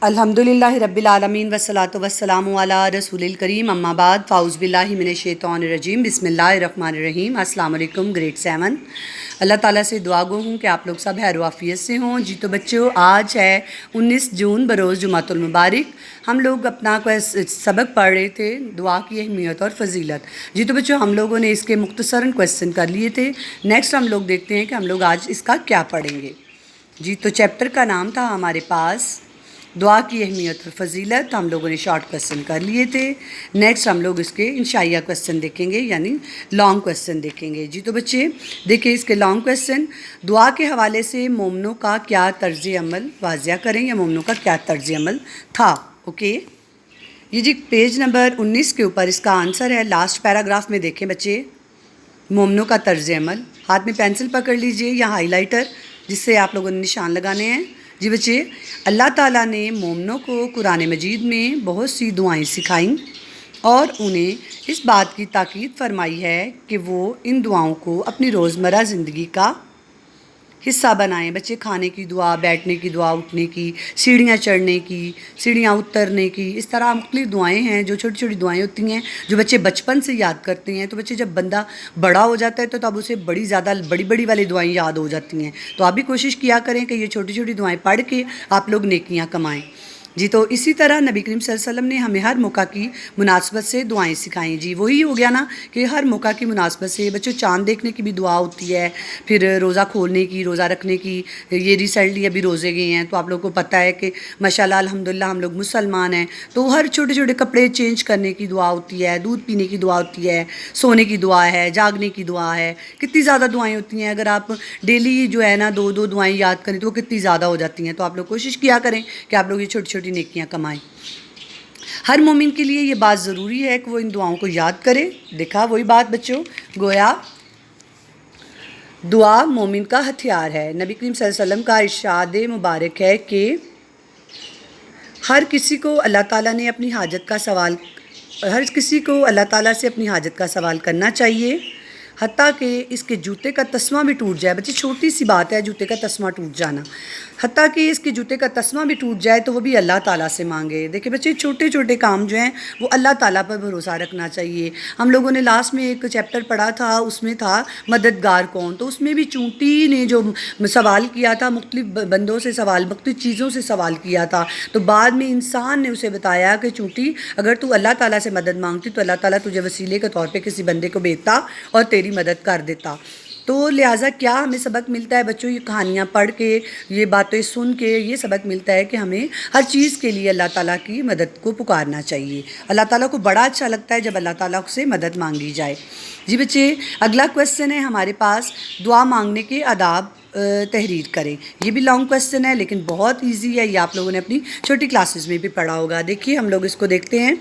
अल्हम्दुलिल्लाहि रब्बिल आलमीन वस्सलातु वस्सलामु अला रसूलिल करीम अम्मा बाद फ़ाउज़ बिल्लाहि मिनश्शैतानिर रजीम बिस्मिल्लाहिर रहमानिर रहीम। अस्सलाम वालेकुम ग्रेड 7। अल्लाह ताला से दुआ गो हूँ कि आप लोग सब खैर आफियत से हों। जी तो बच्चों, आज है 19 जून बरोज़ जुमातुल मुबारक। हम लोग अपना सबक पढ़ रहे थे, दुआ की अहमियत और फ़जीलत। जी तो बच्चों, हम लोगों ने इसके मुख्तसरन क्वेश्चन कर लिए थे। नेक्स्ट हम लोग देखते हैं कि हम लोग आज इसका क्या पढ़ेंगे। जी तो चैप्टर का नाम था हमारे पास दुआ की अहमियत और फ़जीलत। हम लोगों ने शॉर्ट क्वेश्चन कर लिए थे। नेक्स्ट हम लोग इसके इंशाइया क्वेश्चन देखेंगे, यानी लॉन्ग क्वेश्चन देखेंगे। जी तो बच्चे देखिए, इसके लॉन्ग क्वेश्चन, दुआ के हवाले से मोमिनों का क्या तर्ज अमल वाज़िया करें, या मोमिनों का क्या तर्ज अमल था। ओके, ये जी पेज नंबर 19 के ऊपर इसका आंसर है। लास्ट पैराग्राफ में देखें बच्चे, मोमिनों का तर्ज अमल। हाथ में पेंसिल पकड़ लीजिए या हाईलाइटर, जिससे आप लोगों ने निशान लगाने हैं। जी बच्चे, अल्लाह ताला ने मोमिनों को कुरान मजीद में बहुत सी दुआएं सिखाईं और उन्हें इस बात की ताकीद फरमाई है कि वो इन दुआओं को अपनी रोज़मर्रा ज़िंदगी का हिस्सा बनाएं। बच्चे, खाने की दुआ, बैठने की दुआ, उठने की, सीढ़ियाँ चढ़ने की, सीढ़ियाँ उतरने की, इस तरह मुख्तलिफ दुआएं हैं जो छोटी छोटी दुआएं होती हैं, जो बच्चे बचपन से याद करते हैं। तो बच्चे, जब बंदा बड़ा हो जाता है तो तब उसे बड़ी बड़ी वाली दुआएं याद हो जाती हैं। तो आप भी कोशिश किया करें कि ये छोटी छोटी दुआएं पढ़ के आप लोग नेकियां कमाएं। जी तो इसी तरह नबी करीम सल्लल्लाहु अलैहि वसल्लम ने हमें हर मौका की मुनासबत से दुआएं सिखाई। जी वही हो गया ना कि हर मौका की मुनासबत से बच्चों, चाँद देखने की भी दुआ होती है, फिर रोज़ा खोलने की, रोज़ा रखने की। ये रिसेंटली अभी रोज़े गए हैं तो आप लोगों को पता है कि माशाल्लाह अल्हम्दुलिल्लाह हम लोग मुसलमान हैं, तो हर छोटे छोटे कपड़े चेंज करने की दुआ होती है, दूध पीने की दुआ होती है, सोने की दुआ है, जागने की दुआ है। कितनी ज़्यादा दुआएँ होती हैं। अगर आप डेली जो है ना दो दुआएँ याद करें तो वो कितनी ज़्यादा हो जाती हैं। तो आप लोग कोशिश किया करें कि आप लोग ये छोटी छोटी नेकियां कमाएं। हर मोमिन के लिए ये बात ज़रूरी है कि वो इन दुआओं को याद करे। देखा वही बात बच्चों, गोया दुआ मोमिन का हथियार है। नबी करीम सल्लल्लाहु अलैहि वसल्लम का इरशाद मुबारक है कि हर किसी को अल्लाह ताला से अपनी हाजत का सवाल करना चाहिए, हत्ता कि इसके जूते का तस्मा भी टूट जाए। बच्चे, छोटी सी बात है जूते का तस्मा टूट जाना। हत्ता कि इसके जूते का तस्मा भी टूट जाए तो वो भी अल्लाह ताला से मांगे। देखिए बच्चे, छोटे छोटे काम जो हैं वो अल्लाह ताला पर भरोसा रखना चाहिए। हम लोगों ने लास्ट में एक चैप्टर पढ़ा था, उसमें था मददगार कौन। तो उसमें भी चूंटी ने जो सवाल किया था, मुख्तलिफ बंदों से सवाल, मुख्तलिफ चीज़ों से सवाल किया था, तो बाद में इंसान ने उसे बताया कि चूंटी, अगर तू अल्लाह ताला से मदद मांगती तो अल्लाह ताला तुझे वसीले के तौर पे किसी बंदे को भेजता और तेरी मदद कर देता। तो लिहाजा क्या हमें सबक मिलता है बच्चों, ये कहानियाँ पढ़ के, ये बातें सुन के ये सबक मिलता है कि हमें हर चीज़ के लिए अल्लाह ताला की मदद को पुकारना चाहिए। अल्लाह ताला को बड़ा अच्छा लगता है जब अल्लाह ताला से मदद मांगी जाए। जी बच्चे, अगला क्वेश्चन है हमारे पास, दुआ मांगने के आदाब तहरीर करें। ये भी लॉन्ग क्वेश्चन है लेकिन बहुत ईजी है, ये आप लोगों ने अपनी छोटी क्लासेस में भी पढ़ा होगा। देखिए हम लोग इसको देखते हैं।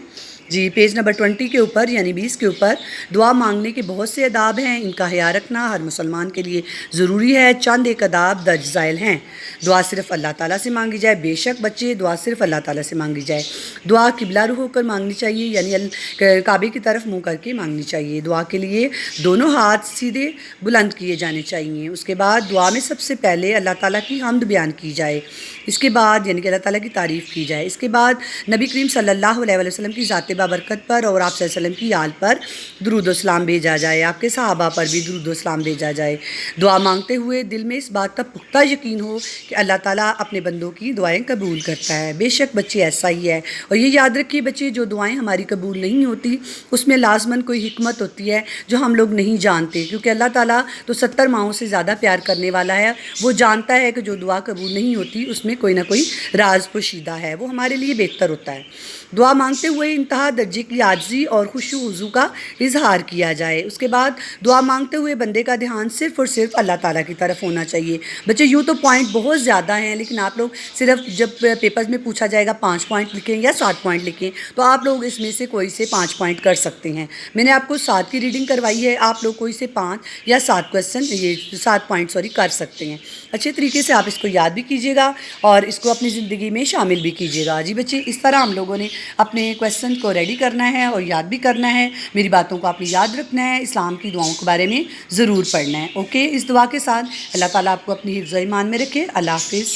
जी पेज नंबर 20 के ऊपर यानी 20 के ऊपर, दुआ मांगने के बहुत से अदाब हैं, इनका ख्याल रखना हर मुसलमान के लिए ज़रूरी है। चंद एक अदाब दर्ज ज़ैल हैं। दुआ सिर्फ़ अल्लाह ताला से मांगी जाए। बेशक बच्चे, दुआ सिर्फ़ अल्लाह ताला से मांगी जाए। दुआ किबला रुख होकर मांगनी चाहिए, यानी काबे की तरफ मुँह करके मांगनी चाहिए। दुआ के लिए दोनों हाथ सीधे बुलंद किए जाने चाहिए। उसके बाद दुआ में सबसे पहले अल्लाह ताला की हम्द बयान की जाए। इसके बाद यानी कि अल्लाह ताला की तारीफ़ की जाए। इसके बाद नबी करीम सल्लल्लाहु अलैहि वसल्लम की ज़ात बरकत पर और आप सल्लल्लाहु अलैहि वसल्लम की आल पर दुरूद व सलाम भेजा जाए। आपके सहाबा पर भी दुरूद व सलाम भेजा जाए। दुआ मांगते हुए दिल में इस बात का पुख्ता यकीन हो कि अल्लाह ताला अपने बंदों की दुआएं कबूल करता है। बेशक बच्चे ऐसा ही है। और ये याद रखिए बच्चे, जो दुआएं हमारी कबूल नहीं होती उसमें लाजमन कोई हिकमत होती है जो हम लोग नहीं जानते, क्योंकि अल्लाह ताला तो 70 माओं से ज़्यादा प्यार करने वाला है। वो जानता है कि जो दुआ कबूल नहीं होती उसमें कोई ना कोई राज पोशीदा है, वो हमारे लिए बेहतर होता है। दुआ मांगते हुए इंतहा दर्जे की आजिज़ी और खुशू हुजू का इजहार किया जाए। उसके बाद दुआ मांगते हुए बंदे का ध्यान सिर्फ़ और सिर्फ अल्लाह ताला की तरफ होना चाहिए। बच्चे, यूँ तो पॉइंट बहुत ज़्यादा हैं, लेकिन आप लोग सिर्फ जब पेपर्स में पूछा जाएगा 5 पॉइंट लिखें या 7 पॉइंट लिखें, तो आप लोग इसमें से कोई से 5 पॉइंट कर सकते हैं। मैंने आपको 7 की रीडिंग करवाई है, आप लोग कोई से 5 या 7 क्वेश्चन, ये 7 पॉइंट कर सकते हैं। अच्छे तरीके से आप इसको याद भी कीजिएगा और इसको अपनी ज़िंदगी में शामिल भी कीजिएगा। जी बच्चे, इस तरह हम लोगों ने अपने क्वेश्चन को रेडी करना है और याद भी करना है। मेरी बातों को आपने याद रखना है, इस्लाम की दुआओं के बारे में ज़रूर पढ़ना है। ओके, इस दुआ के साथ अल्लाह ताला आपको अपनी हिफ्ज़-ए-ईमान में रखे। अल्लाह हाफ़िज़।